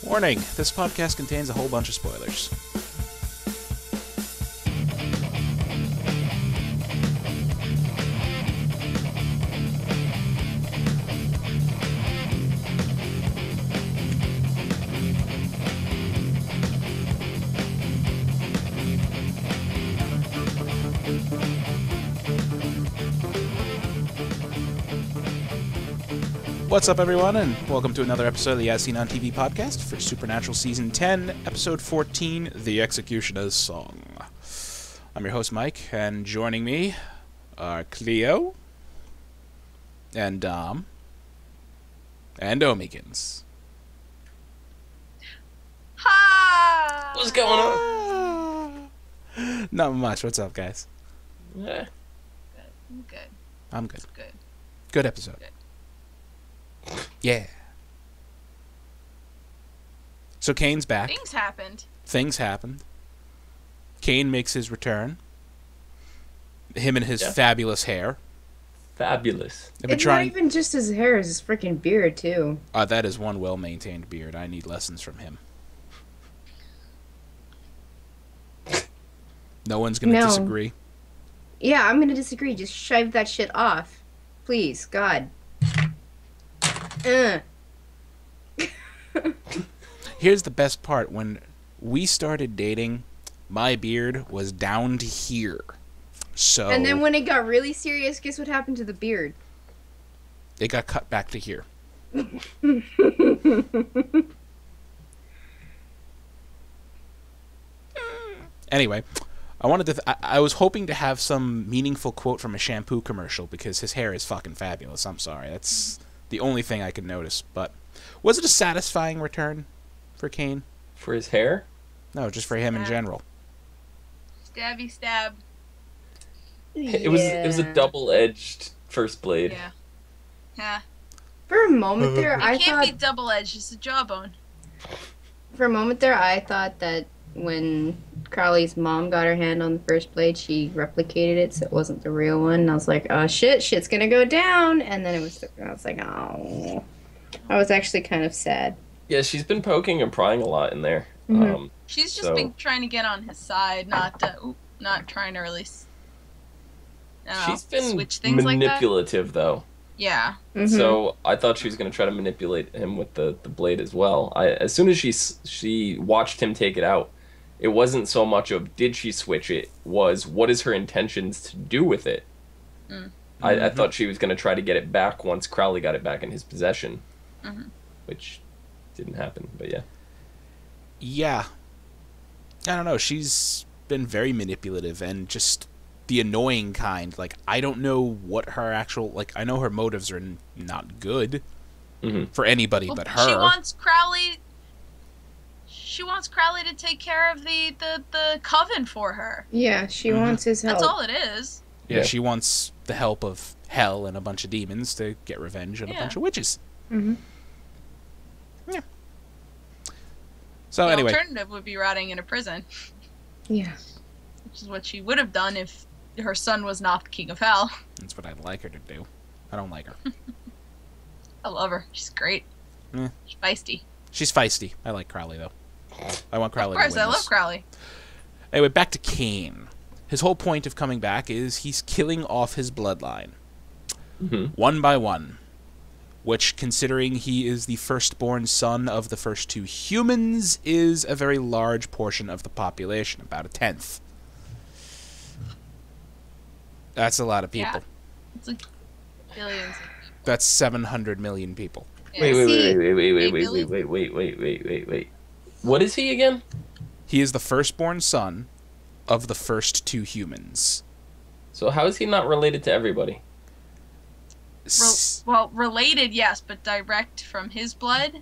Warning, this podcast contains a whole bunch of spoilers. What's up, everyone, and welcome to another episode of the S10 on TV podcast for Supernatural Season 10, Episode 14, The Executioner's Song. I'm your host, Mike, and joining me are Clio, and Dom, and Omegans. Ha! What's going on? Not much. What's up, guys? Yeah. I'm good. I'm good. Good. Good episode. Good. Yeah. So Cain's back. Things happened. Cain makes his return. Him and his fabulous hair. Fabulous. It's not even just his hair, it's his freaking beard, too. That is one well-maintained beard. I need lessons from him. No one's going to disagree. Yeah, I'm going to disagree. Just shave that shit off. Please, God. Here's the best part. When we started dating, my beard was down to here. So. And then when it got really serious, guess what happened to the beard? It got cut back to here. Anyway, I was hoping to have some meaningful quote from a shampoo commercial because his hair is fucking fabulous. I'm sorry. That's the only thing I could notice. But was it a satisfying return for Cain? For his hair? No, just for him in general. Stabby stab. It was a double-edged first blade. Yeah. Yeah. For a moment there, It can't be double-edged, it's a jawbone. For a moment there, I thought that when Crowley's mom got her hand on the first blade, she replicated it, so it wasn't the real one. And I was like, oh shit's gonna go down. And then I was like, oh. I was actually kind of sad. Yeah, she's been poking and prying a lot in there. Mm-hmm. She's just been trying to get on his side, not trying to really she's been switch things manipulative, like that. though. Yeah. Mm-hmm. So I thought she was going to try to manipulate him with the blade as well. As soon as she watched him take it out, it wasn't so much of did she switch it, was what is her intentions to do with it. I thought she was going to try to get it back once Crowley got it back in his possession, which didn't happen, but yeah. Yeah. I don't know, she's been very manipulative and just the annoying kind. Like, I don't know what her actual, like, I know her motives are not good for anybody but her. She wants Crowley to take care of the coven for her. Yeah, she wants his help. That's all it is. Yeah, she wants the help of hell and a bunch of demons to get revenge on a bunch of witches. Mm-hmm. Yeah. So the anyway. alternative would be rotting in a prison. Yeah. Which is what she would have done if her son was not the king of hell. That's what I'd like her to do. I don't like her. I love her. She's great. She's feisty. She's feisty. I like Crowley, though. I want Crowley to win. Of course, I love Crowley. Anyway, back to Cain. His whole point of coming back is he's killing off his bloodline. One by one. Which, considering he is the firstborn son of the first two humans, is a very large portion of the population, about a tenth. That's a lot of people. Yeah. It's like billions of people. That's 700 million people. Yeah. Wait. What is he again? He is the firstborn son of the first two humans. So how is he not related to everybody? Related, yes, but direct from his blood.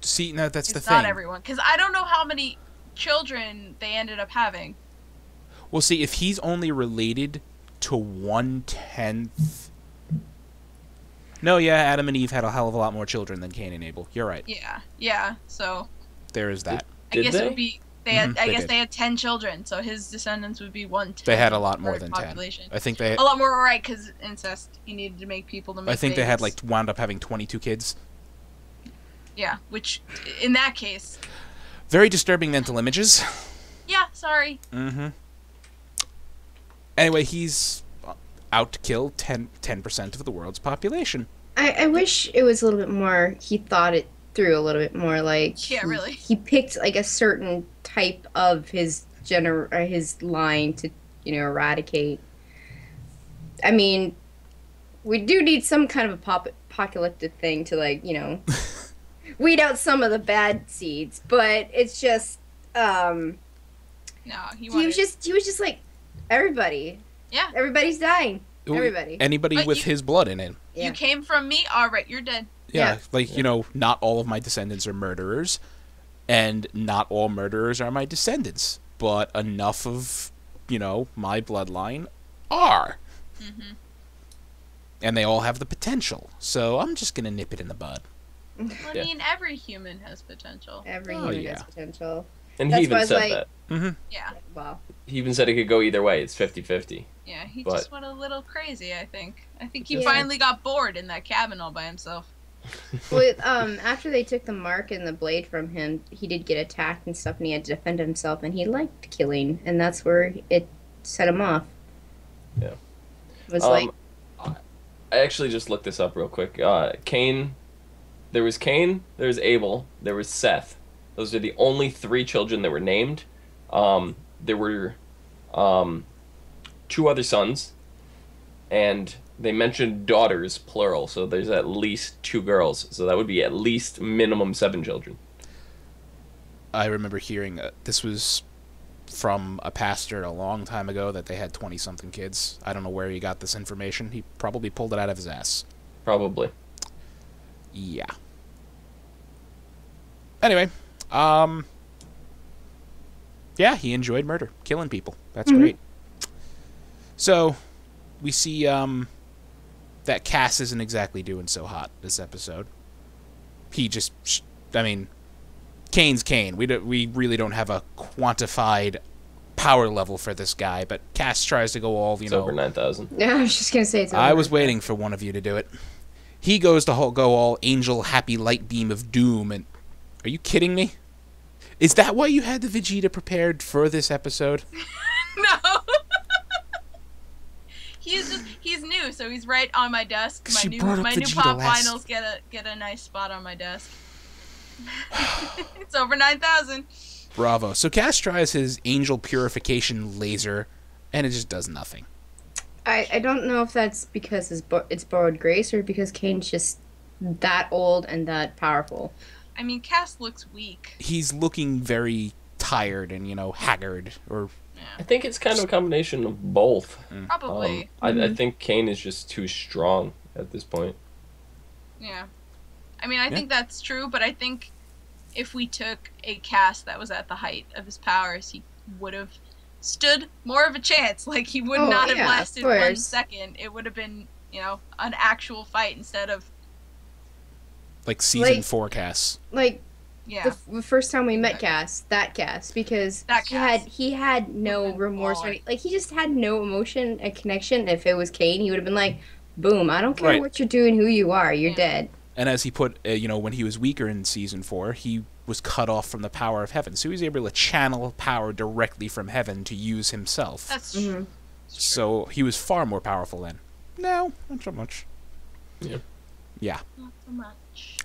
See, no, that's the thing. Not everyone, because I don't know how many children they ended up having. Well, see, if he's only related to 1/10. No, yeah, Adam and Eve had a hell of a lot more children than Cain and Abel. You're right. Yeah. So there is that. Did I guess they? it would be. I guess they had 10 children, so his descendants would be 1/10. They had a lot more than population. 10. I think they a lot more, right? Because incest. He needed to make people to make. I think babies. they had wound up having 22 kids. Yeah, which, in that case... Very disturbing mental images. Yeah, sorry. Mm-hmm. Anyway, he's out to kill 10% of the world's population. I wish it was a little bit more, he thought it through a little bit more, like... Yeah, really. He picked, like, a certain type of his line to, eradicate. I mean, we do need some kind of apocalyptic thing to, like, weed out some of the bad seeds, but it's just, No, he was just like, everybody. Yeah. Everybody's dying. Everybody. Anybody But with his blood in it. Yeah. You came from me? Alright, you're dead. Yeah, like, not all of my descendants are murderers, and not all murderers are my descendants, but enough of, my bloodline are. Mm-hmm. And they all have the potential, so I'm just gonna nip it in the bud. Well, I mean, every human has potential. Every human has potential. And That's he even why I said was like- that. Mm-hmm. Yeah. Wow. He even said it could go either way. It's 50-50. Yeah, he But- just went a little crazy, I think. I think he Yeah. finally got bored in that cabin all by himself. Well, after they took the mark and the blade from him, he did get attacked and stuff, and he had to defend himself, and he liked killing, and that's where it set him off. Yeah. It was like, I actually just looked this up real quick. Cain, there was Abel, there was Seth. Those are the only 3 children that were named. There were 2 other sons, and they mentioned daughters, plural, so there's at least 2 girls. So that would be at least minimum 7 children. I remember hearing this was from a pastor a long time ago that they had 20-something kids. I don't know where he got this information. He probably pulled it out of his ass. Probably. Yeah. Anyway, yeah, he enjoyed murder, killing people. That's great. So, we see that Cass isn't exactly doing so hot this episode. He just, Cain's Cain. We really don't have a quantified power level for this guy, but Cass tries to go all, It's over 9,000. yeah, I was just gonna say it's I over. was waiting for one of you to do it. He goes to go all angel happy light beam of doom, and are you kidding me? Is that why you had the Vegeta prepared for this episode? No! He's new, so he's right on my desk. My She new brought up my new Vegeta pop last- finals get a nice spot on my desk. It's over 9,000. Bravo. So Cass tries his angel purification laser, and it just does nothing. I don't know if that's because it's borrowed grace or because Cain's just that old and that powerful. I mean, Cass looks weak. He's looking very tired and, haggard. Or I think it's kind of a combination of both. Probably. I think Cain is just too strong at this point. Yeah. I mean, I think that's true, but I think if we took a Cass that was at the height of his powers, he would have stood more of a chance. Like, he would not have lasted 1 second. It would have been, an actual fight instead of... like season 4 Cass. Like, Yeah. the first time we met Cass, because That Cass. he had no Would've been remorse or flawed. anything. Like, he just had no emotion and connection. If it was Cain, he would have been like, boom, I don't care Right. what you're doing, who you are, you're dead. And as he put, when he was weaker in season 4, he was cut off from the power of heaven. So he was able to channel power directly from heaven to use himself. That's Mhm. true. So he was far more powerful then. No, not so much. Yeah. Yeah. Not so much.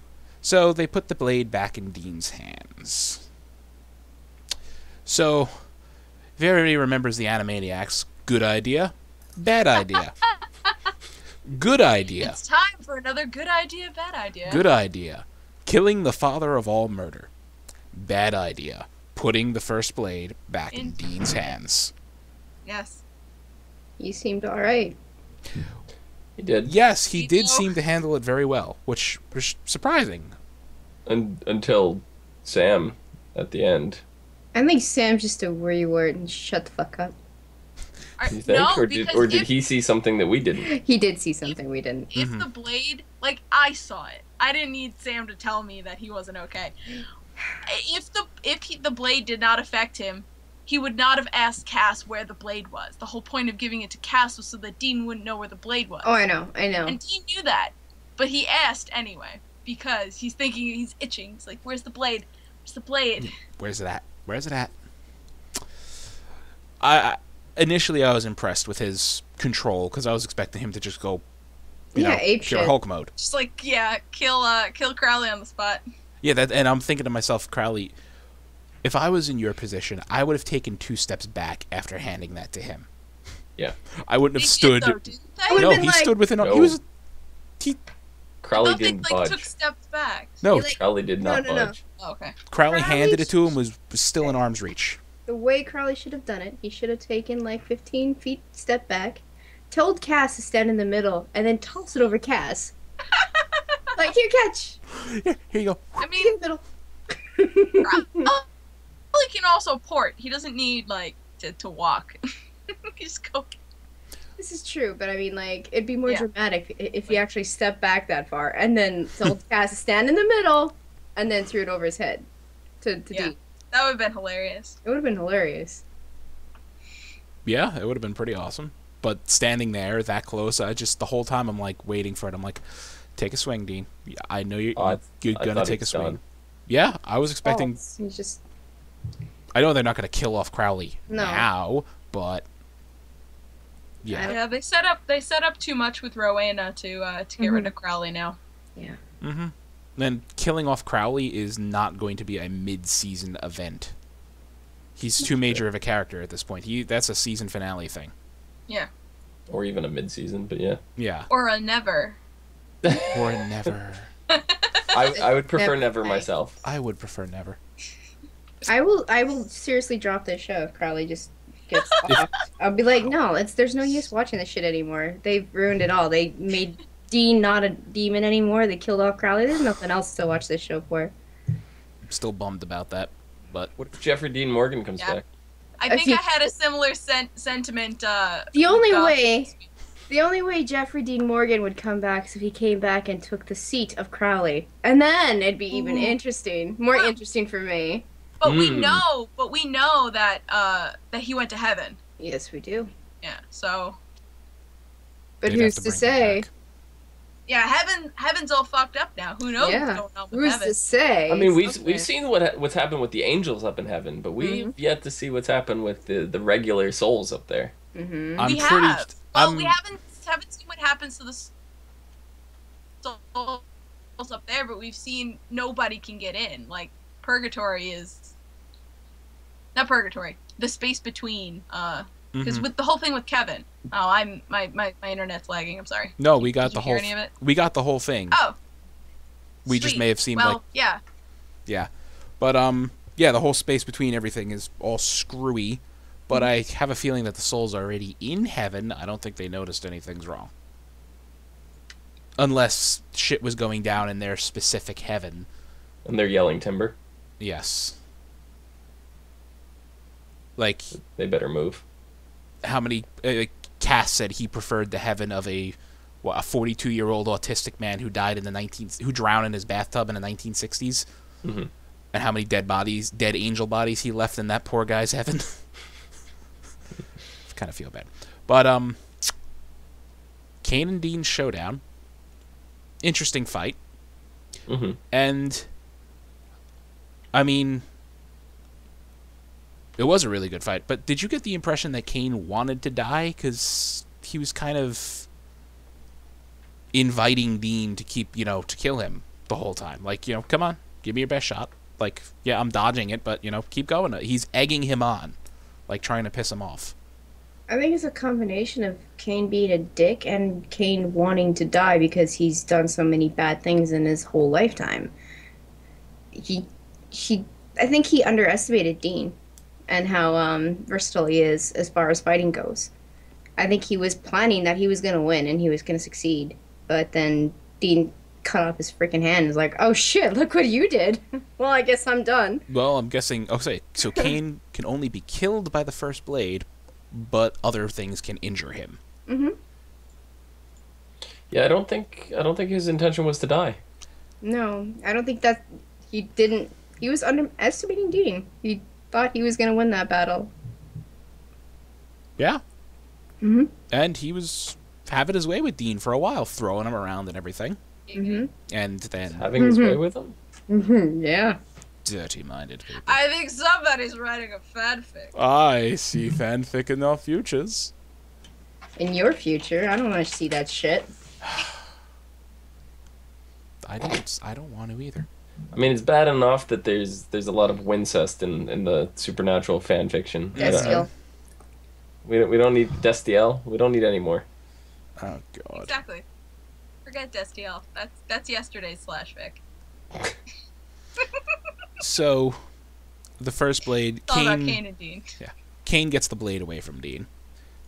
So they put the blade back in Dean's hands. So, if everybody remembers the Animaniacs, good idea, bad idea. Good idea. It's time for another good idea, bad idea. Good idea. Killing the father of all murder. Bad idea. Putting the first blade back in Dean's hands. Yes. You seemed alright. He did. Yes, he did Tito. seem to handle it very well, which was surprising. Until Sam at the end. I think Sam's just a worry word and shut the fuck up. You think? No, or because did if, he see something that we didn't? He did see something we didn't. if the blade, like, I saw it. I didn't need Sam to tell me that he wasn't okay. If the blade did not affect him, he would not have asked Cass where the blade was. The whole point of giving it to Cass was so that Dean wouldn't know where the blade was. Oh, I know. And Dean knew that, but he asked anyway. because he's thinking, he's itching. He's like, where's the blade? Where's the blade? Where's it at? Where's it at? Initially I was impressed with his control because I was expecting him to just go, ape pure shit. Hulk mode. Just like, kill Crowley on the spot. Yeah, and I'm thinking to myself, Crowley, if I was in your position, I would have taken 2 steps back after handing that to him. Yeah. I wouldn't have stood. Though, didn't they? No, he stood within. No. He was. Crowley they didn't budge. took steps back. No, Crowley did not No. budge. Oh, okay. Crowley Crowley handed it to him, was still in arm's reach. The way Crowley should have done it, he should have taken like 15 feet step back, told Cass to stand in the middle, and then toss it over Cass. Like, here, catch. Here you go. I mean, In the middle. Crowley can also port. He doesn't need to walk. Just go. This is true, but I mean, like, it'd be more Yeah. dramatic if he actually stepped back that far and then told Cass to stand in the middle and then threw it over his head to Yeah. Dean. That would have been hilarious. It would have been hilarious. Yeah, it would have been pretty awesome. But standing there that close, the whole time I'm like waiting for it. I'm like, take a swing, Dean. Yeah, I know you're I gonna thought take a it's swing. done. Yeah, I was expecting. He's just I know they're not gonna kill off Crowley No. now, but yeah. Yeah, they set up too much with Rowena to get rid of Crowley now. Mm-hmm. Then killing off Crowley is not going to be a mid-season event. He's too major of a character at this point. That's a season finale thing. Yeah. Or even a mid-season, but yeah. Yeah. Or a never. Or never. I would prefer Never never myself. I would prefer never. I will seriously drop this show if Crowley just gets off. I'll be like, no, there's no use watching this shit anymore. They've ruined it all. They made Dean not a demon anymore. They killed off Crowley. There's nothing else to watch this show for. I'm still bummed about that, but What if Jeffrey Dean Morgan comes back? I think I had a similar sentiment. The only way Jeffrey Dean Morgan would come back is if he came back and took the seat of Crowley, and then it'd be even more interesting for me. But we know that that he went to heaven. Yes, we do. Yeah. So. But they'd have who's to to bring him say? back. Yeah, heaven's all fucked up now. Who knows Yeah. what's going on with Who's heaven? to say? I mean, we've Something. seen what's happened with the angels up in heaven, but we've yet to see what's happened with the regular souls up there. Mhm. I'm we pretty. have. Well, I'm, we haven't seen what happens to the souls up there, but we've seen nobody can get in. Like purgatory is not purgatory. The space between. Because mhm. with the whole thing with Kevin. Oh, my internet's lagging. I'm sorry. No, we got Did the you whole. hear any of it? We got the whole thing. Oh. We just sweet. may have seemed well, like yeah. yeah, but yeah, the whole space between everything is all screwy. But I have a feeling that the souls are already in heaven. I don't think they noticed anything's wrong. Unless shit was going down in their specific heaven. And they're yelling timber. Yes. Like, They better move. how many... Cass said he preferred the heaven of a 42-year-old autistic man who died in who drowned in his bathtub in the 1960s. Mm-hmm. And how many dead angel bodies he left in that poor guy's heaven. Kind of feel bad. But, Cain and Dean's showdown. Interesting fight. Mm-hmm. And, I mean, it was a really good fight. But did you get the impression that Cain wanted to die? Because he was kind of inviting Dean to to kill him the whole time. Like, come on, give me your best shot. Like, yeah, I'm dodging it, but, keep going. He's egging him on. Like, trying to piss him off. I think it's a combination of Cain being a dick and Cain wanting to die because he's done so many bad things in his whole lifetime. I think he underestimated Dean and how versatile he is as far as fighting goes. I think he was planning that he was going to win and he was going to succeed. But then Dean cut off his freaking hand and was like, oh shit, look what you did. Well, I guess I'm done. Well, I'm guessing... Okay, so Cain can only be killed by the first blade, but other things can injure him. Mm-hmm. Yeah, I don't think his intention was to die. No, I don't think that he didn't. He was underestimating Dean. He thought he was going to win that battle. Yeah. Mm-hmm. And he was having his way with Dean for a while, throwing him around and everything. Mm-hmm. And then Having his way with him? Mm-hmm. Yeah. dirty-minded people. I think somebody's writing a fanfic. I see fanfic in our futures. In your future, I don't want to see that shit. I don't want to either. I mean, it's bad enough that there's a lot of wincest in the supernatural fan fiction. Castiel. We don't need Castiel. We don't need any more. Oh god. Exactly. Forget Castiel. That's yesterday's slashfic. So, the first blade, It's all about Cain and Dean. Yeah, Cain gets the blade away from Dean,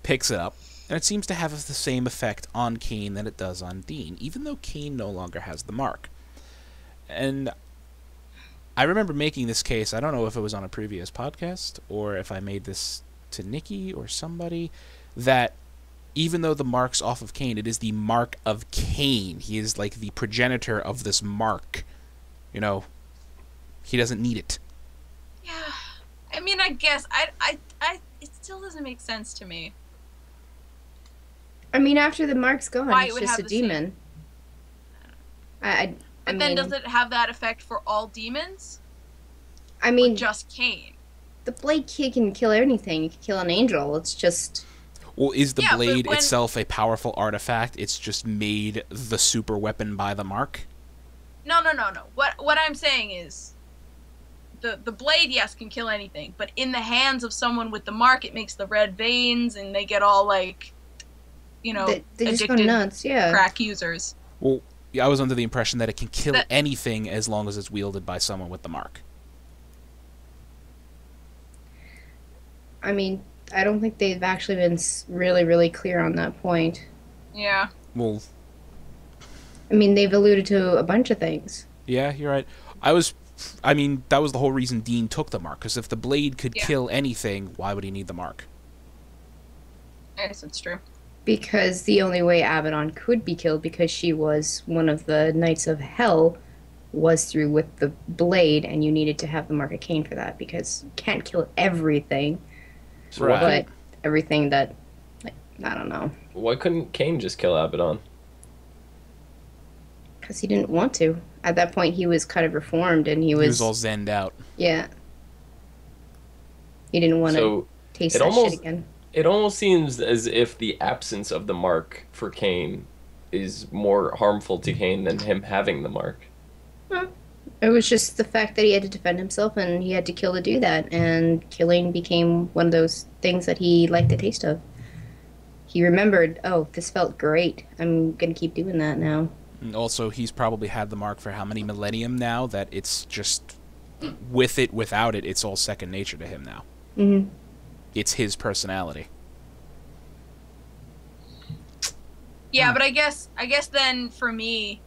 picks it up, and it seems to have the same effect on Cain that it does on Dean, even though Cain no longer has the mark. And I remember making this case. I don't know if it was on a previous podcast or if I made this to Nikki or somebody, that even though the mark's off of Cain, it is the mark of Cain. He is like the progenitor of this mark. You know, he doesn't need it. Yeah. I mean, I guess it still doesn't make sense to me. I mean, after the mark's gone, Why it it's would just have a the same- demon. But then does it have that effect for all demons? I Or mean, just Cain? the blade key can kill anything. You can kill an angel. It's just... Well, is the Yeah, but blade when- itself a powerful artifact? It's just made the super weapon by the mark? No. What I'm saying is, the blade, yes, can kill anything, but in the hands of someone with the mark, it makes the red veins, and they get all like, you know, They just go addicted nuts, yeah. crack users. Well, I was under the impression that it can kill That- anything as long as it's wielded by someone with the mark. I mean, I don't think they've actually been really, really clear on that point. Yeah. Well, I mean, they've alluded to a bunch of things. yeah, you're right. I mean, that was the whole reason Dean took the mark, because if the blade could Yeah. kill anything, why would he need the mark? I guess it's true. Because the only way Abaddon could be killed, because she was one of the Knights of Hell, was through with the blade, and you needed to have the Mark of Cain for that, because you can't kill everything, So Right. but everything that, like, I don't know, why couldn't Cain just kill Abaddon? because he didn't want to. At that point, he was kind of reformed, and he He was was all zenned out. yeah. He didn't want to So taste it that almost- shit again. it almost seems as if the absence of the mark for Cain is more harmful to Cain than him having the mark. It was just the fact that he had to defend himself and he had to kill to do that, and killing became one of those things that he liked the taste of. He remembered, oh, this felt great. I'm gonna keep doing that now. And also, he's probably had the mark for how many millennium now that it's just, with it, without it, it's all second nature to him now. Mm-hmm. It's his personality. Yeah, but I guess then for me,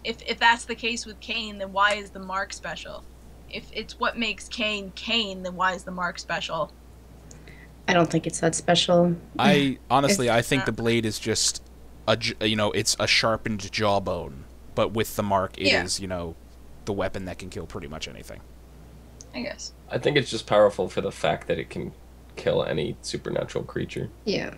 if that's the case with Cain, then why is the mark special? If it's what makes Cain Cain, then why is the mark special? I don't think it's that special. I think not- the blade is just it's a sharpened jawbone, but with the mark, it is Yeah. the weapon that can kill pretty much anything. I guess. I think it's just powerful for the fact that it can kill any supernatural creature. Yeah.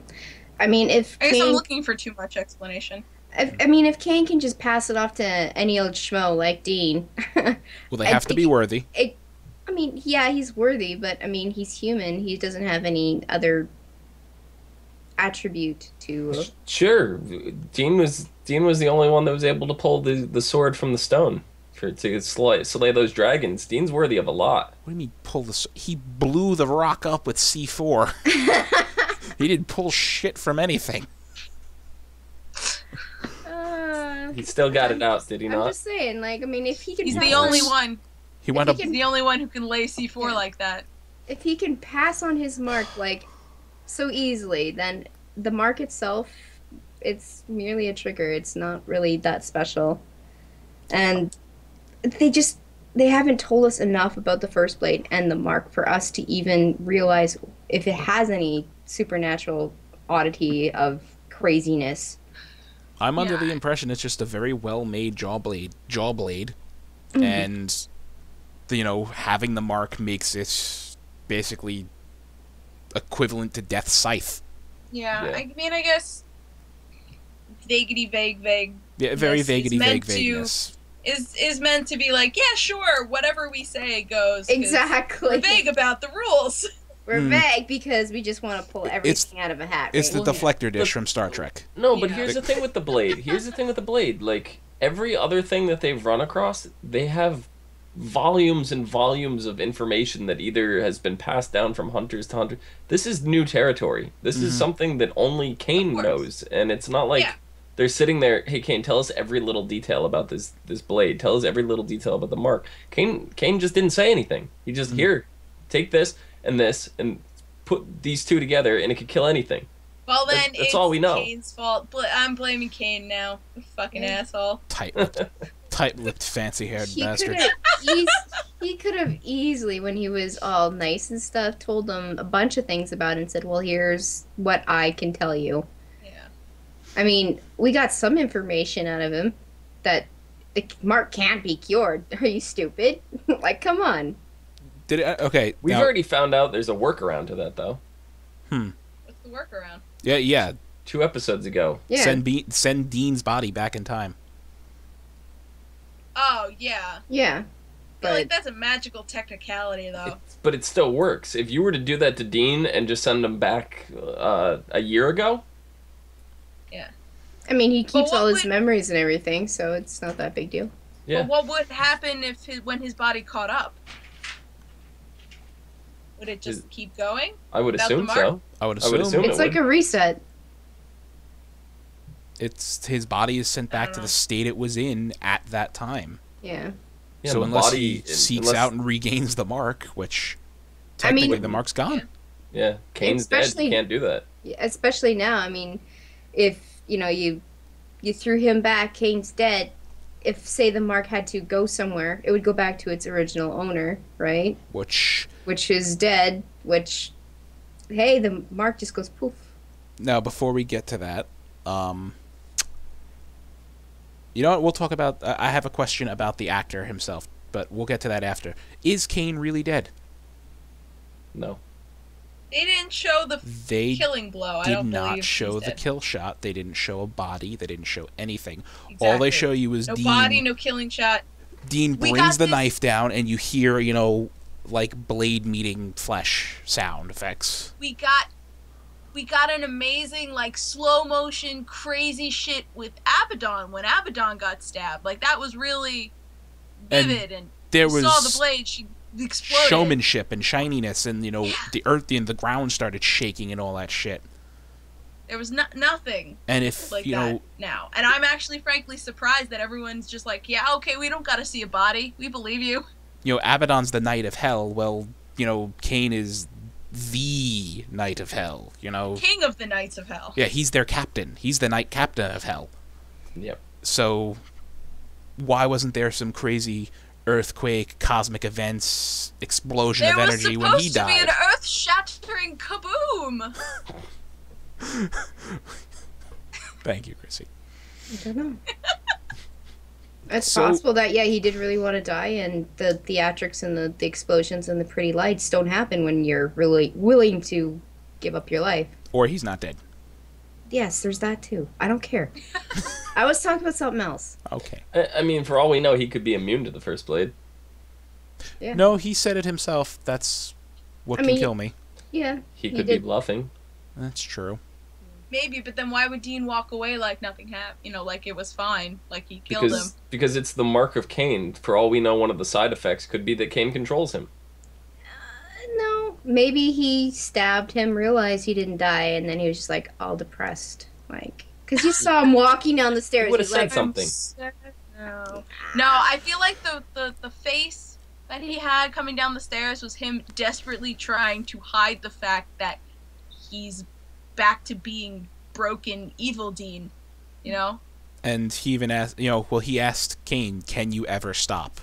I mean, if I guess I'm Cain, looking for too much explanation. if Cain can just pass it off to any old schmo like Dean, Well, they I have to think be worthy. I mean, yeah, he's worthy, but I mean, he's human. He doesn't have any other attribute to. Sure, Dean was the only one that was able to pull the sword from the stone to slay those dragons. Dean's worthy of a lot. What do you mean pull the? He blew the rock up with C4. He didn't pull shit from anything. He still got it out, did he I'm not? just saying, like, I mean, if he can, He's pass the only on, one. He went up. He's the only one who can lay C4 Yeah. like that. if he can pass on his mark like so easily, then the mark itself, it's merely a trigger. It's not really that special, and they haven't told us enough about the first blade and the mark for us to even realize if it has any supernatural oddity of craziness. I'm under Yeah. the impression it's just a very well-made jawblade, Mm-hmm. and having the mark makes it basically equivalent to Death's Scythe. Yeah, Yeah. I mean, I guess vague. Yeah, very vaguity meant vague vagueness. Is meant to be like, yeah, sure, whatever we say goes. 'cause Exactly. We're vague about the rules. We're vague because we just want to pull everything out of a hat. It's right? the deflector dish from Star Trek. No, but Yeah. here's the thing with the blade. Like, every other thing that they've run across, they have volumes and volumes of information that either has been passed down from hunters to hunters. This is new territory. This is something that only Cain knows, and it's not like they're sitting there, hey, Cain, tell us every little detail about this blade. Tell us every little detail about the mark. Cain just didn't say anything. He just, here, take this, and put these two together, and it could kill anything. Well, then that's all we know. Cain's fault. I'm blaming Cain now. Fucking asshole. Tight-lipped, fancy-haired bastard. He could have easily, when he was all nice and stuff, told them a bunch of things about it and said, well, here's what I can tell you. Yeah. I mean, we got some information out of him that the mark can't be cured. Are you stupid? Like, come on. Did it? Okay. We've already found out there's a workaround to that, though. What's the workaround? Yeah. 2 episodes ago. Yeah. Send Dean's body back in time. Oh, yeah. Yeah. I feel like that's a magical technicality, though. But it still works. If you were to do that to Dean and just send him back a year ago... Yeah. I mean, he keeps all his memories and everything, so it's not that big deal. Yeah. But what would happen when his body caught up? Would it just keep going? I would assume so. I would assume it's like a reset. It's his body is sent back to the state it was in at that time. Yeah. So unless he seeks out and regains the mark, which technically the mark's gone. Yeah, Cain's dead. You can't do that. Especially now. I mean, if you threw him back, Cain's dead. If, say, the mark had to go somewhere, it would go back to its original owner, right? Which is dead, hey, the mark just goes poof. Now, before we get to that, you know what, we'll talk about, I have a question about the actor himself, but we'll get to that after. Is Cain really dead? No. They didn't show the killing blow. I don't believe They did not show the dead. kill shot. They didn't show a body. They didn't show anything. Exactly. All they show you is no Dean. No body, no killing shot. Dean brings the knife down, and you hear, like blade meeting flesh sound effects. We got an amazing, like, slow motion, crazy shit with Abaddon when Abaddon got stabbed. Like, that was really vivid, and there you saw the blade. She exploded. Showmanship and shininess, and the earth and the ground started shaking and all that shit. There was nothing and if like that now, and I'm actually frankly surprised that everyone's just like, yeah, okay, we don't got to see a body, we believe you. Abaddon's the Knight of Hell. Well, Cain is the Knight of Hell. King of the Knights of Hell. Yeah, he's their captain. He's the Knight Captain of Hell. Yep. So, why wasn't there some crazy earthquake, cosmic events, explosion of energy when he died? There was supposed to be an earth-shattering kaboom! Thank you, Chrissy. I don't know. It's possible that, he did really want to die, and the theatrics and the explosions and the pretty lights don't happen when you're really willing to give up your life. Or he's not dead. Yes, there's that too. I don't care. I was talking about something else. Okay. I mean, for all we know, he could be immune to the first blade. Yeah. No, he said it himself. That's what can kill me. Yeah. He could be bluffing. That's true. Maybe, but then why would Dean walk away like nothing happened? Like it was fine, like he killed him? Because it's the mark of Cain. For all we know, one of the side effects could be that Cain controls him. No, maybe he stabbed him, realized he didn't die, and then he was just like all depressed, because you saw him walking down the stairs. He would have said something. No, I feel like the face that he had coming down the stairs was him desperately trying to hide the fact that he's back to being broken evil Dean, And he even asked, he asked Cain, can you ever stop?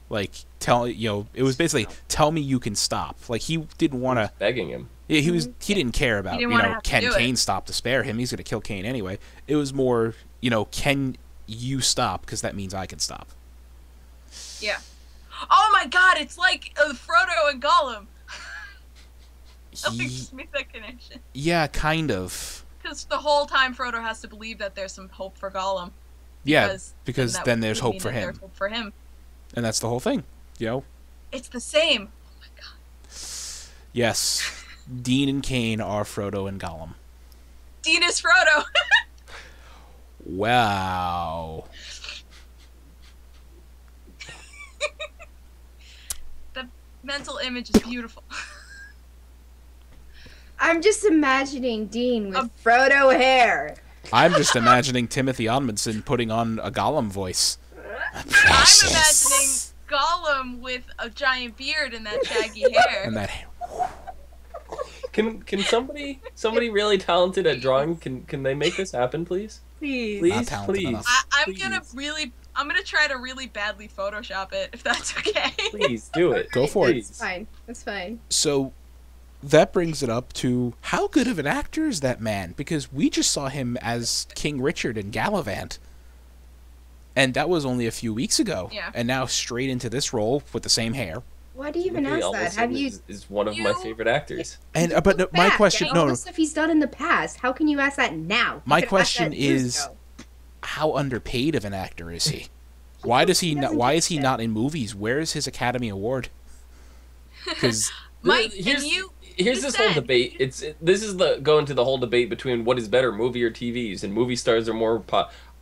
Like, it was basically, tell me you can stop. Like, he didn't want to... Begging him. Yeah, he didn't care about, can Cain stop to spare him? He's going to kill Cain anyway. It was more, can you stop? Because that means I can stop. Yeah. Oh my god, it's like Frodo and Gollum. I just made that connection. Yeah, kind of. Because the whole time Frodo has to believe that there's some hope for Gollum. Yeah, because then there's would hope mean for that him. there's hope for him. And that's the whole thing, It's the same. Oh my god. Yes, Dean and Cain are Frodo and Gollum. Dean is Frodo. Wow. The mental image is beautiful. I'm just imagining Dean with Frodo hair. I'm just imagining Timothy Omundson putting on a Gollum voice. I'm imagining Gollum with a giant beard and that shaggy hair. And that. Can somebody really talented at drawing can they make this happen, please? Please. Not talented enough. I'm gonna try to really badly Photoshop it, if that's okay. Please do it. Go for it. It's fine. It's fine. So that brings it up to how good of an actor is that man? Because we just saw him as King Richard in Gallivant. And that was only a few weeks ago. Yeah. And now straight into this role with the same hair. Why do you even ask that? Have you? Is one of my favorite actors. And but no, my question, all the stuff he's done in the past. How can you ask that now? My question is, how underpaid of an actor is he? Why does he not? Why is he not in movies? Where is his Academy Award? Because Mike, here's this whole debate. This is go into the whole debate between what is better, movie or TVs, and movie stars are more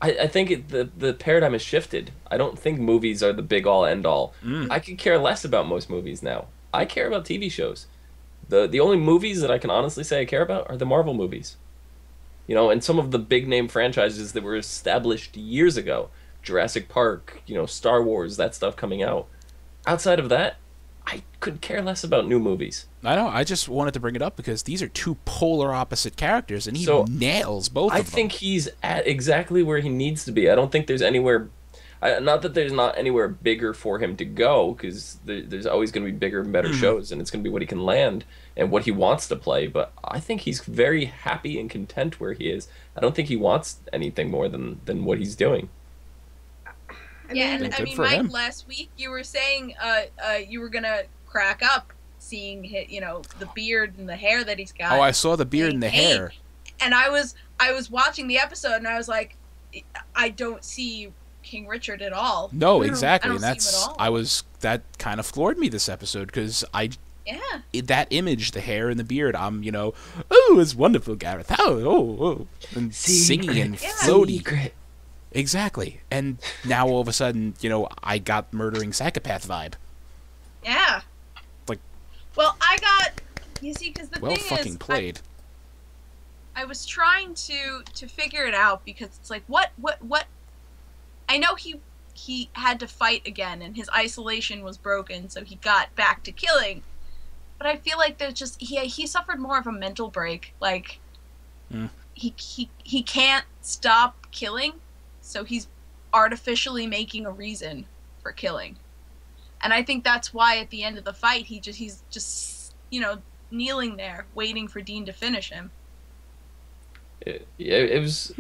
I think the paradigm has shifted. I don't think movies are the be all end all. I could care less about most movies now. I care about TV shows. The only movies that I can honestly say I care about are the Marvel movies. And some of the big name franchises that were established years ago. Jurassic Park, Star Wars, that stuff coming out. Outside of that, I could care less about new movies. I know. I just wanted to bring it up because these are two polar opposite characters, and he nails both of them. I think he's at exactly where he needs to be. I don't think there's anywhere... not that there's not anywhere bigger for him to go, because there's always going to be bigger and better shows, and it's going to be what he can land and what he wants to play. But I think he's very happy and content where he is. I don't think he wants anything more than what he's doing. Mike, last week you were saying you were gonna crack up seeing the beard and the hair that he's got. Oh, I saw the beard and the hair. And I was watching the episode and I was like, I don't see King Richard at all. No, exactly. And that kind of floored me this episode because that image, the hair and the beard, I'm it's wonderful, Gareth. Oh, and singing and floaty. Secret. Exactly. And now all of a sudden, I got murdering psychopath vibe. Yeah. Well, I got... You see, because the thing is... Well fucking played. I was trying to figure it out because it's like, what... I know he had to fight again and his isolation was broken, so he got back to killing. But I feel like there's just... He suffered more of a mental break. Like, he can't stop killing. So he's artificially making a reason for killing. And I think that's why at the end of the fight, he's just kneeling there, waiting for Dean to finish him. It was...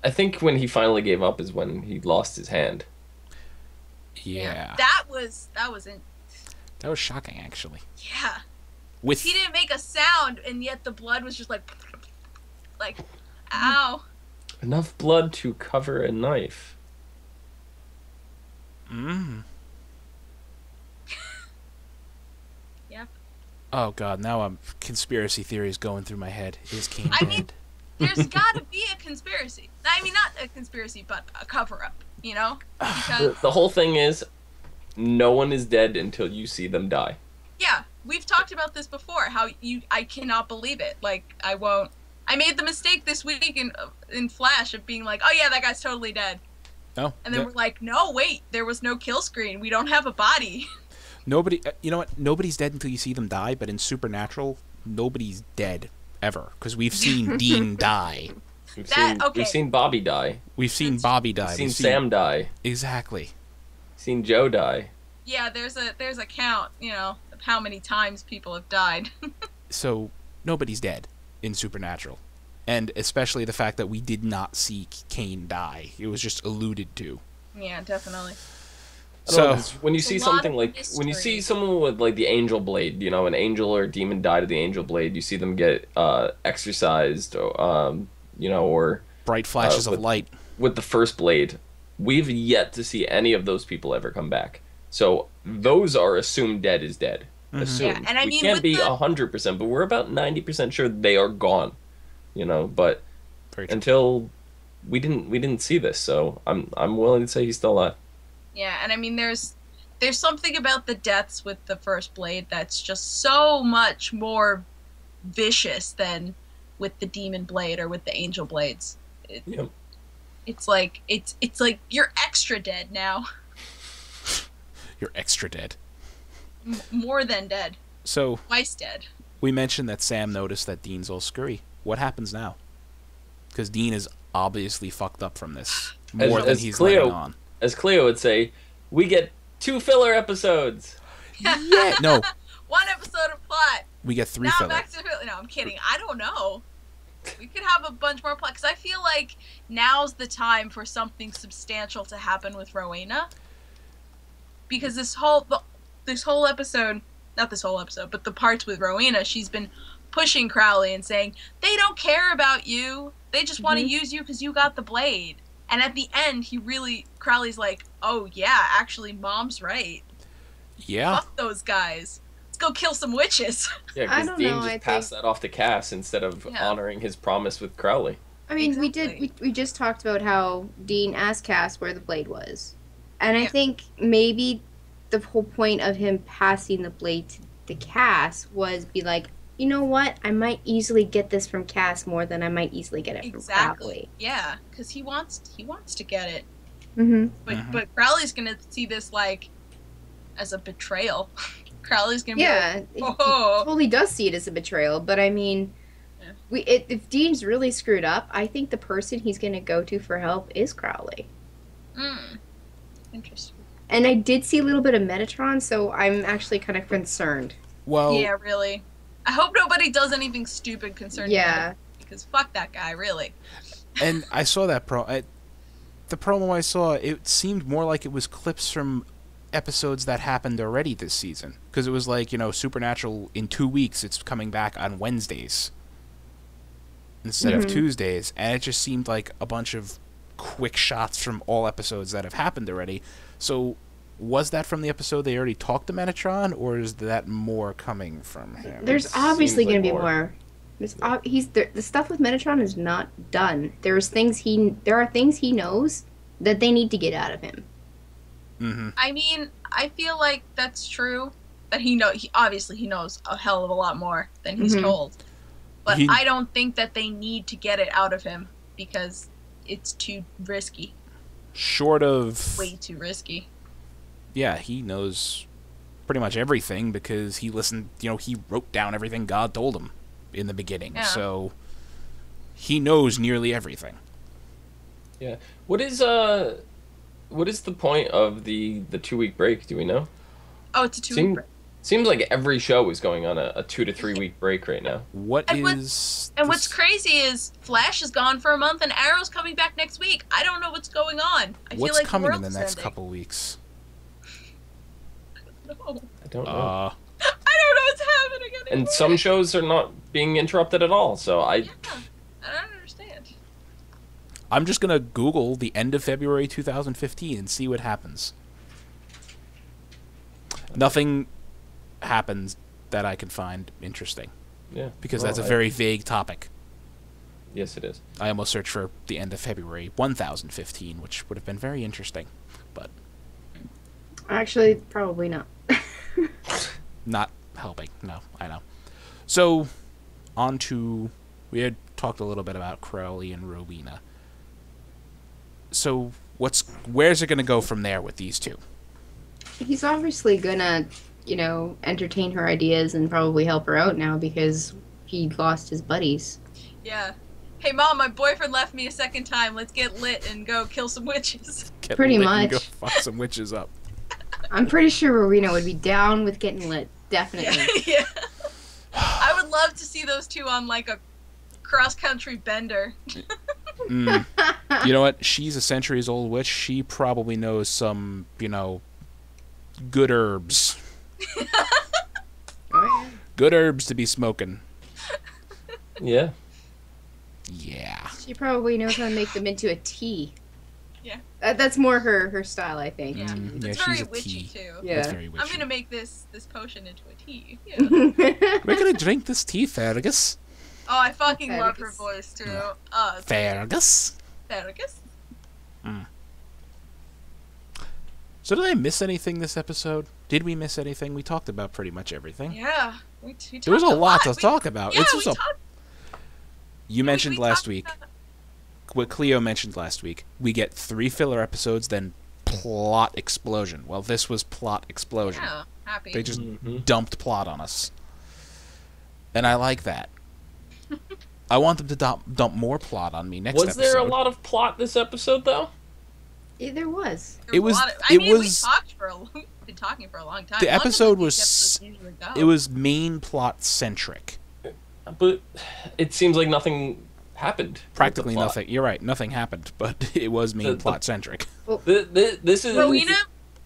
I think when he finally gave up is when he lost his hand. Yeah. That was shocking, actually. Yeah. He didn't make a sound, and yet the blood was just like, ow. Enough blood to cover a knife. Yep. Oh god, now conspiracy theories going through my head. Is Cain dead? I mean, there's got to be a conspiracy. I mean, not a conspiracy, but a cover-up, Because... The whole thing is, no one is dead until you see them die. Yeah, we've talked about this before, how I cannot believe it. Like, I won't... I made the mistake this week in Flash of being like, oh yeah, that guy's totally dead. Oh. And then we're like, no, wait, there was no kill screen. We don't have a body. Nobody, you know what? Nobody's dead until you see them die, but in Supernatural, nobody's dead ever because we've seen Dean die. We've seen Bobby die. We've seen Bobby die. We've seen Sam die. Exactly. We've seen Joe die. Yeah, there's a count, of how many times people have died. So nobody's dead in Supernatural, and especially the fact that we did not see Cain die. It was just alluded to. Yeah, definitely. So when you see something like when you see someone with like the angel blade, an angel or a demon died of the angel blade, you see them get exorcised, or or bright flashes of light. With the first blade, we've yet to see any of those people ever come back. So those are assumed dead is dead. Assumed. Yeah, and I we mean, can't be 100%, but we're about 90% sure they are gone. But until we didn't see this, so I'm willing to say he's still alive. Yeah, and I mean, there's something about the deaths with the first blade that's just so much more vicious than with the demon blade or with the angel blades. It's like you're extra dead now. You're extra dead. More than dead. So twice dead. We mentioned that Sam noticed that Dean's all scurry. What happens now? Because Dean is obviously fucked up from this more than he's letting on. As Clio would say, we get 2 filler episodes. Yeah, no. 1 episode of plot. We get 3 now filler. Back to filler. No, I'm kidding. I don't know. We could have a bunch more plot because I feel like now's the time for something substantial to happen with Rowena. Because this whole episode, not this whole episode, but the parts with Rowena, she's been pushing Crowley and saying, they don't care about you. They just want to use you because you got the blade. And at the end, Crowley's like, oh yeah, actually, Mom's right. Yeah. Fuck those guys. Let's go kill some witches. Yeah, because Dean just passed that off to Cass instead of honoring his promise with Crowley. I mean, we just talked about how Dean asked Cass where the blade was. And I think maybe the whole point of him passing the blade to Cass was be like, you know what? I might easily get this from Cass more than I might easily get it from Crowley. Yeah, because he wants to get it. But Crowley's gonna see this like as a betrayal. Crowley's gonna be like, he totally does see it as a betrayal. But I mean, if Dean's really screwed up, I think the person he's gonna go to for help is Crowley. Interesting. And I did see a little bit of Metatron, so I'm actually kind of concerned. Well, yeah, really. I hope nobody does anything stupid concerning Metatron, because fuck that guy, really. And I saw that the promo I saw, it seemed more like it was clips from episodes that happened already this season. Because it was like, Supernatural in 2 weeks, it's coming back on Wednesdays instead of Tuesdays. And it just seemed like a bunch of quick shots from all episodes that have happened already. So was that from the episode they already talked to Metatron, or is that more coming from him? There's obviously going to be more. The stuff with Metatron is not done. There are things he knows that they need to get out of him. I mean, I feel like that's true. That he obviously knows a hell of a lot more than he's told. But I don't think that they need to get it out of him because it's too risky. Short of way too risky. Yeah, he knows pretty much everything because he listened, he wrote down everything God told him in the beginning. Yeah. So he knows nearly everything. Yeah. What is the point of the 2-week break, do we know? Oh, it's a 2-week break. Seems like every show is going on a 2 to 3 week break right now. What's crazy is Flash is gone for a month and Arrow's coming back next week. I don't know what's going on. I feel like coming in the next couple weeks? I don't know. I don't know what's happening anymore. And some shows are not being interrupted at all, so I don't understand. I'm just gonna Google the end of February 2015 and see what happens. Nothing happens that I can find interesting. Yeah. Because that's a very vague topic. Yes, it is. I almost searched for the end of February 1015, which would have been very interesting, but actually, probably not. Not helping. No, I know. So, we had talked a little bit about Crowley and Rowena. So, where's it going to go from there with these two? He's obviously gonna, entertain her ideas and probably help her out now because he lost his buddies. Yeah. Hey, Mom, my boyfriend left me a second time. Let's get lit and go kill some witches. Pretty much. And go fuck some witches up. I'm pretty sure Rowena would be down with getting lit. Definitely. Yeah. I would love to see those two on, like, a cross-country bender. You know what? She's a centuries-old witch. She probably knows some, good herbs. Oh, yeah. Good herbs to be smoking. Yeah. Yeah. She probably knows how to make them into a tea. Yeah. That's more her style, I think. Yeah, Yeah, it's she's very a witchy tea. too. Yeah. That's very witchy. I'm gonna make this potion into a tea. Yeah. We're gonna drink this tea, Fergus. Oh, I fucking love her Fergus. voice too. Fergus. Fergus. So did I miss anything this episode? Did we miss anything? We talked about pretty much everything. Yeah. We There was a talked lot to We- talk about. Yeah, It's we just talked. You mentioned we last talked week, about- what Clio mentioned last week, we get 3 filler episodes, then plot explosion. Well, this was plot explosion. Yeah, happy. They just dumped plot on us. And I like that. I want them to dump more plot on me next episode. Was there a lot of plot this episode, though? Yeah, there was. It was- I it mean, was- we've been talking for a long time. The Longer than episode these was- episodes usually go. It was main plot centric. But it seems like nothing happened. with Practically the plot. nothing. You're right, nothing happened, but it was main The- plot centric. This is Rowena.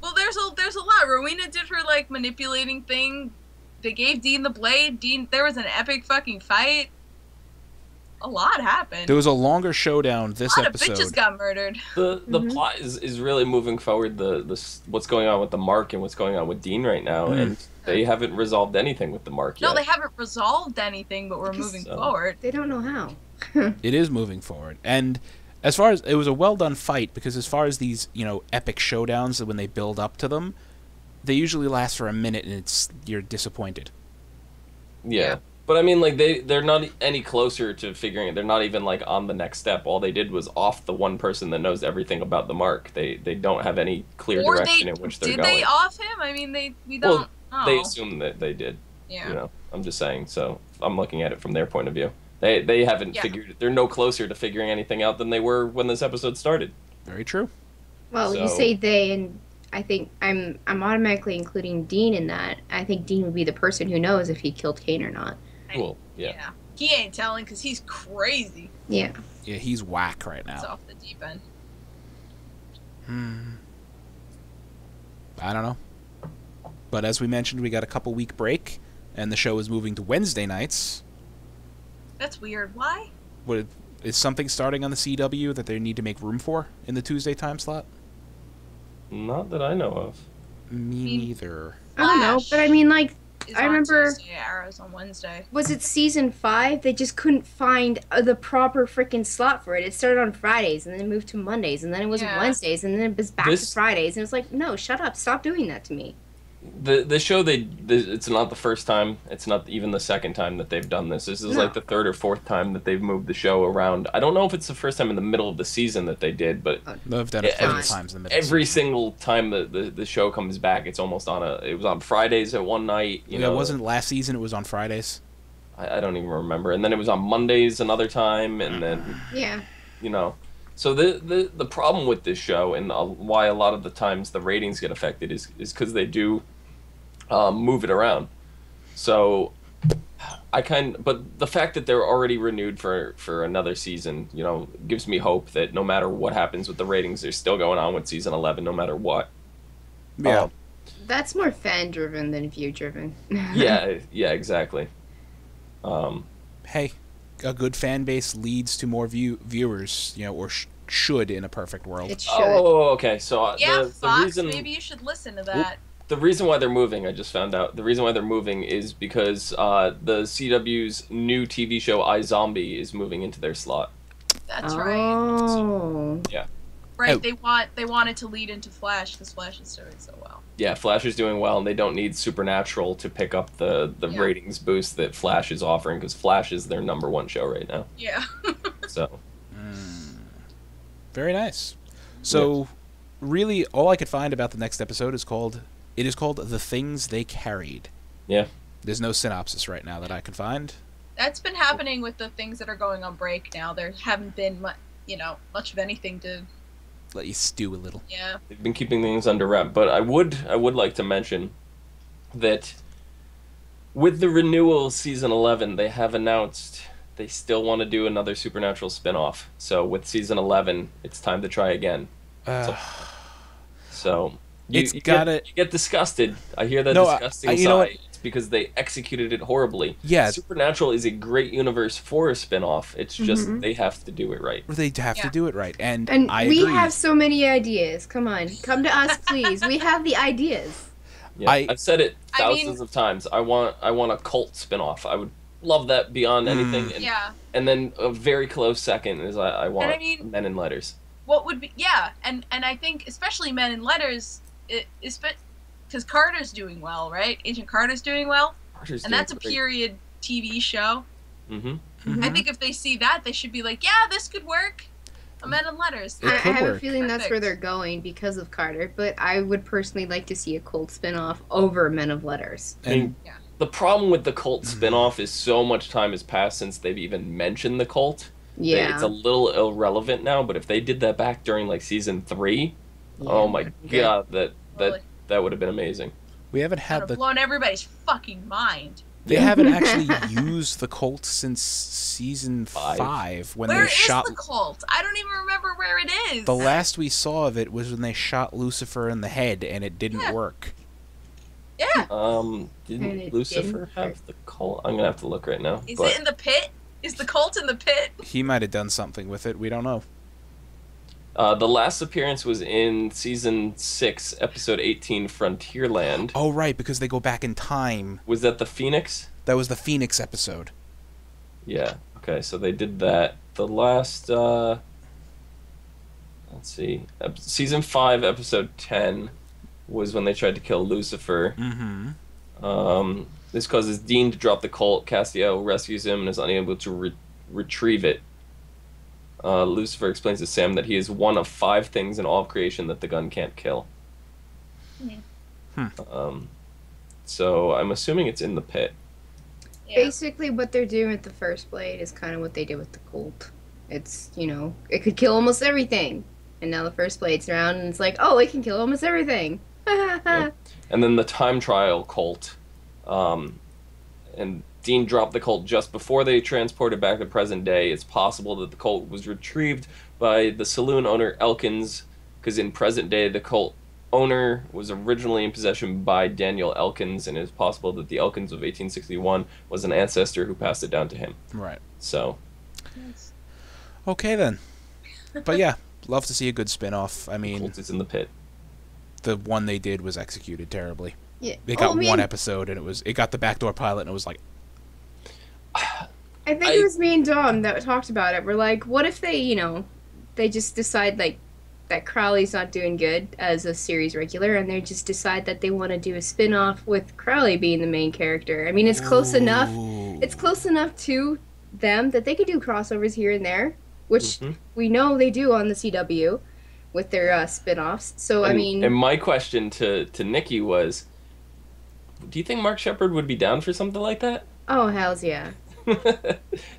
Well, there's a lot. Rowena did her like manipulating thing. They gave Dean the blade. There was an epic fucking fight. A lot happened. There was a longer showdown this a lot episode. of bitches got murdered. The plot is really moving forward. The what's going on with the Mark and what's going on with Dean right now, and they haven't resolved anything with the Mark yet. No, they haven't resolved anything, but we're moving forward. They don't know how. It is moving forward. And as far as it was a well done fight, because as far as these, epic showdowns, when they build up to them, they usually last for a minute and you're disappointed. Yeah. But I mean, like they're not any closer to figuring it. They're not even like on the next step. All they did was off the one person that knows everything about the Mark. They don't have any clear Or direction in which they're did going. they off him? I mean, we don't know. They assume that they did. Yeah. I'm just saying. So I'm looking at it from their point of view. They haven't figured it. They're no closer to figuring anything out than they were when this episode started. Very true. Well, you say they, and I think I'm automatically including Dean in that. I think Dean would be the person who knows if he killed Cain or not. Cool. Yeah. He ain't telling because he's crazy. Yeah. Yeah, he's whack right It's now. off the deep end. I don't know. But as we mentioned, we got a couple week break, and the show is moving to Wednesday nights. That's weird. Why? Is something starting on the CW that they need to make room for in the Tuesday time slot? Not that I know of. Me neither. I don't know, Flash but I mean, like, Is I on remember- Tuesday, Arrow's on Wednesday. was it season 5? They just couldn't find the proper freaking slot for it. It started on Fridays, and then it moved to Mondays, and then it was Wednesdays, and then it was back to Fridays, and it's like, no, shut up, stop doing that to me. The show it's not the first time, it's not even the second time that they've done this. This is like the third or fourth time that they've moved the show around. I don't know if it's the first time in the middle of the season that they did, but They've done it plenty of times in the middle. every single time the show comes back, it's almost it was on Fridays at one night. You know, it wasn't last season, it was on Fridays. I don't even remember. And then it was on Mondays another time, and then Yeah. So the problem with this show and why a lot of the times the ratings get affected is because they do move it around. So but the fact that they're already renewed for another season, gives me hope that no matter what happens with the ratings, they're still going on with season 11 no matter what. Yeah. That's more fan-driven than view-driven. Yeah, exactly. Hey, a good fan base leads to more viewers, or should in a perfect world. It should. Oh, okay. So Yeah, the Fox, reason maybe you should listen to that. the reason why they're moving, I just found out. The reason why they're moving is because the CW's new TV show iZombie is moving into their slot. That's right. Oh. Yeah. Right, they wanted to lead into Flash because Flash is doing so well. Yeah, Flash is doing well, and they don't need Supernatural to pick up the ratings boost that Flash is offering, because Flash is their #1 show right now. Yeah. So. Very nice. So, really, all I could find about the next episode is called The Things They Carried. Yeah. There's no synopsis right now that I can find. That's been happening with the things that are going on break now. There haven't been much of anything to. Let you stew a little. Yeah. They've been keeping things under wrap, but I would like to mention that with the renewal season 11, they have announced they still want to do another Supernatural spin-off. So with season 11, it's time to try again. So you get disgusted. I hear that disgusting sigh. It's because they executed it horribly. Yeah. Supernatural is a great universe for a spin-off. It's just they have to do it right. They have to do it right. And I we agree. have so many ideas. Come on. Come to us, please. We have the ideas. Yeah, I've said it thousands of times. I want a cult spin-off. I would love that beyond anything. And, and then a very close second is I want Men in Letters. What would be and I think especially Men in Letters, because Carter's doing well, right? Agent Carter's doing well, and that's a period TV show. I think if they see that, they should be like, yeah, this could work. A Men in Letters. I have a feeling that's where they're going because of Carter, but I would personally like to see a cult spin-off over Men of Letters. And the problem with the cult spin-off is so much time has passed since they've even mentioned the cult. Yeah. It's a little irrelevant now, but if they did that back during like season 3, oh my god, that would have been amazing. We haven't had blown everybody's fucking mind. They haven't actually used the cult since season 5 when they shot. Where is the cult? I don't even remember where it is. The last we saw of it was when they shot Lucifer in the head, and it didn't work. Yeah. Didn't Lucifer have the cult? I'm gonna have to look right now. Is it in the pit? Is the cult in the pit? He might have done something with it. We don't know. The last appearance was in season 6, episode 18, Frontierland. Oh, right, because they go back in time. Was that the Phoenix? That was the Phoenix episode. Yeah. Okay, so they did that. The last, let's see, season 5, episode 10 was when they tried to kill Lucifer. This causes Dean to drop the cult. Castiel rescues him and is unable to retrieve it. Lucifer explains to Sam that he is one of 5 things in all of creation that the gun can't kill. So I'm assuming it's in the pit. Basically, what they're doing with the First Blade is kind of what they did with the cult. It's, it could kill almost everything. And now the First Blade's around, and it's like, oh, it can kill almost everything. And then the time trial cult. And Dean dropped the cult just before they transported back to present day. It's possible that the cult was retrieved by the saloon owner Elkins, because in present day the cult owner was originally in possession by Daniel Elkins, and it is possible that the Elkins of 1861 was an ancestor who passed it down to him. Right. So. Okay then. But yeah, love to see a good spin-off. I mean, the cult is in the pit. The one they did was executed terribly. Yeah. They got one episode, and it got the backdoor pilot, and it was like. I think it was me and Dom that talked about it. We're like, what if they, they just decide like that Crowley's not doing good as a series regular, and they just decide that they want to do a spin-off with Crowley being the main character. I mean, it's close enough. It's close enough to them that they could do crossovers here and there, which we know they do on the CW with their spin-offs. So and my question to Nikki was, do you think Mark Shepard would be down for something like that? Oh, hells yeah.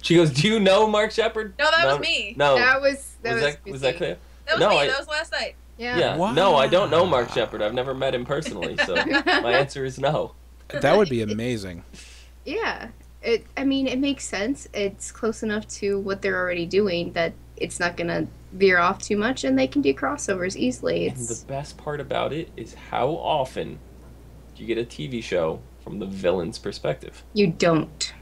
She goes, do you know Mark Shepard? No, that was me. No. Was that clear? That was me. That was last night. Yeah. Wow. No, I don't know Mark Shepard. I've never met him personally, so my answer is no. That would be amazing. Yeah. It makes sense. It's close enough to what they're already doing that it's not going to veer off too much, and they can do crossovers easily. And the best part about it is how often do you get a TV show from the villain's perspective? You don't.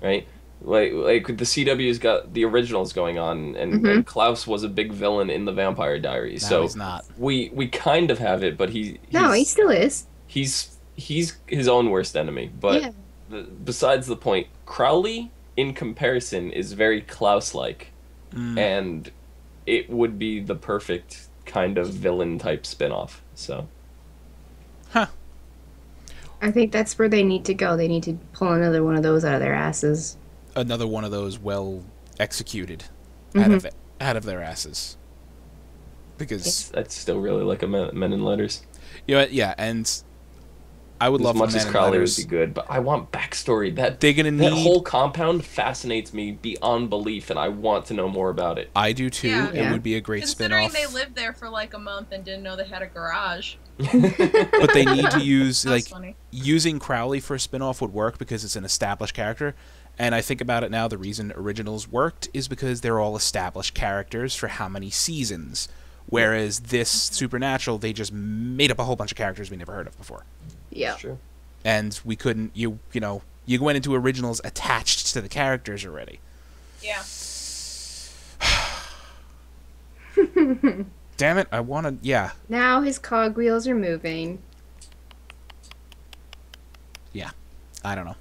Right? Like the CW's got the originals going on, and Klaus was a big villain in the Vampire Diaries. No, so he's not. We kind of have it, but he still is. He's his own worst enemy. But besides the point, Crowley, in comparison, is very Klaus-like, and it would be the perfect kind of villain type spinoff. So. I think that's where they need to go. They need to pull another one of those out of their asses. Another one of those well executed out of their asses. Because I'd still really like a Men in Letters. Yeah, and I would love as much as Crowley would be good, but I want backstory. That whole compound fascinates me beyond belief, and I want to know more about it. I do too. Yeah. It would be a great spin-off. Considering they lived there for like a month and didn't know they had a garage. But they need to use funny. Using Crowley for a spin-off would work because it's an established character. And I think about it now, the reason originals worked is because they're all established characters for how many seasons. Whereas this Supernatural, they just made up a whole bunch of characters we never heard of before. Yeah. That's true. and we couldn't. You know, you went into originals attached to the characters already. Yeah. Damn it! I want to. Yeah. Now his cogwheels are moving. Yeah. I don't know.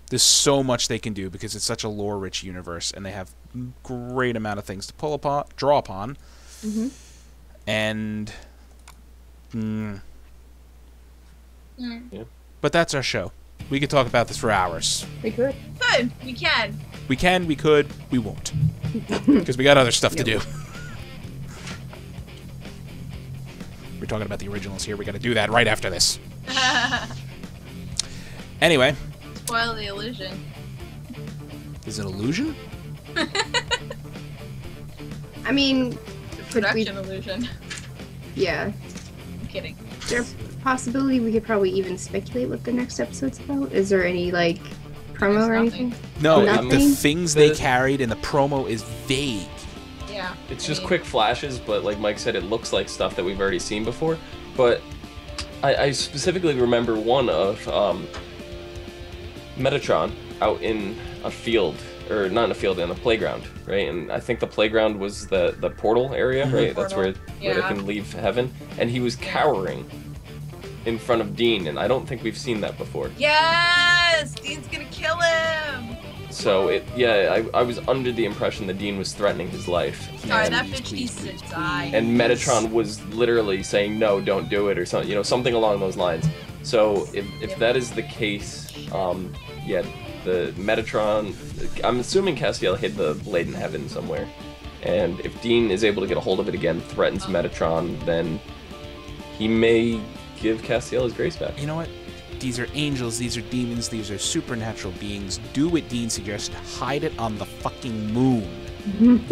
There's so much they can do because it's such a lore-rich universe, and they have great amount of things to draw upon. Mm-hmm. And. Yeah. But that's our show. We could talk about this for hours. We could. Good. We can. We can, we could, we won't. Because we got other stuff to do. We're talking about the originals here. We got to do that right after this. Anyway. Spoil the illusion. Is it illusion? I mean, Production illusion. Yeah. I'm kidding. Is there a possibility we could probably even speculate what the next episode's about? Is there any, like, promo or anything? No, Nothing? the things they carried in the promo is vague. Yeah. It's just quick flashes, but like Mike said, it looks like stuff that we've already seen before. But I specifically remember one of Metatron out in a field, or not in a field, in a playground, right? And I think the playground was the portal area, right? That's where it can leave heaven. And he was cowering in front of Dean, and I don't think we've seen that before. Yes! Dean's gonna kill him! So I was under the impression that Dean was threatening his life. Sorry, that bitch needs to die. And Metatron was literally saying, no, don't do it, or something, you know, something along those lines. So if that is the case, the Metatron, I'm assuming Castiel hid the blade in heaven somewhere. And if Dean is able to get a hold of it again, threatens Metatron, then he may give Castiel his grace back. You know what? These are angels, these are demons, these are supernatural beings. Do what Dean suggested. Hide it on the fucking moon.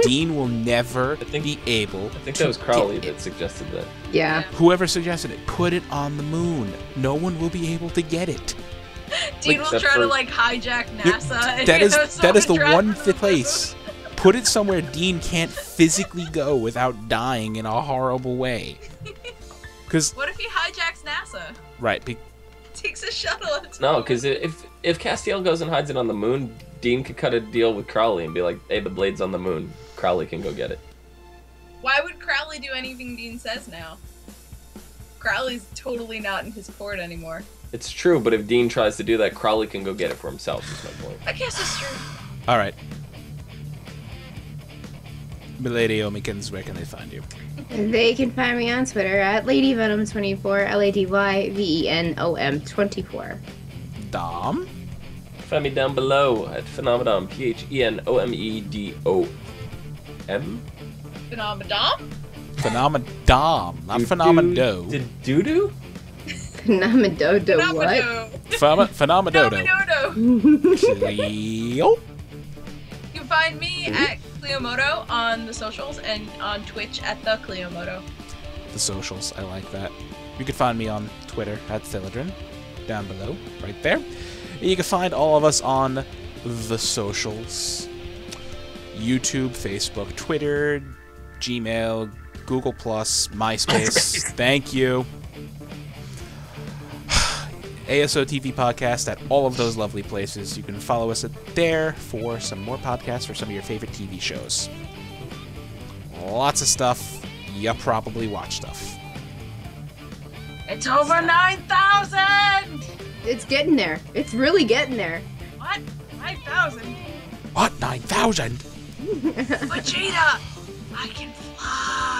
Dean will never be able I think that was Crowley that suggested that. Yeah. Whoever suggested it, put it on the moon. No one will be able to get it. Dean will try to like hijack NASA. And, that is the one place. place. Put it somewhere Dean can't physically go without dying in a horrible way. Because what if he hijacks NASA? Right. Takes a shuttle. No, because if Castiel goes and hides it on the moon, Dean could cut a deal with Crowley and be like, hey, the blade's on the moon. Crowley can go get it. Why would Crowley do anything Dean says now? Crowley's totally not in his court anymore. It's true, but if Dean tries to do that, Crowley can go get it for himself, is my point. I guess it's true. Alright. Milady Omikins, where can they find you? They can find me on Twitter at LadyVenom24, LadyVenom24. Dom? Find me down below at Phenomenon, PHENOMEDOM. Phenomenon? Phenomenon, not Phenomedo. Did doo-doo? Phenomedodo what? Phenomedodo. Cleo? You can find me at Cleomoto on the socials and on Twitch at the Cleomoto. The socials, I like that. You can find me on Twitter at Thilladrin, down below, right there. You can find all of us on the socials. YouTube, Facebook, Twitter, Gmail, Google+, MySpace. Thank you. ASOTV podcast at all of those lovely places. You can follow us there for some more podcasts for some of your favorite TV shows. Lots of stuff. You probably watch stuff. It's over 9,000! It's getting there. It's really getting there. What? 9,000? What? 9,000? Vegeta! I can fly!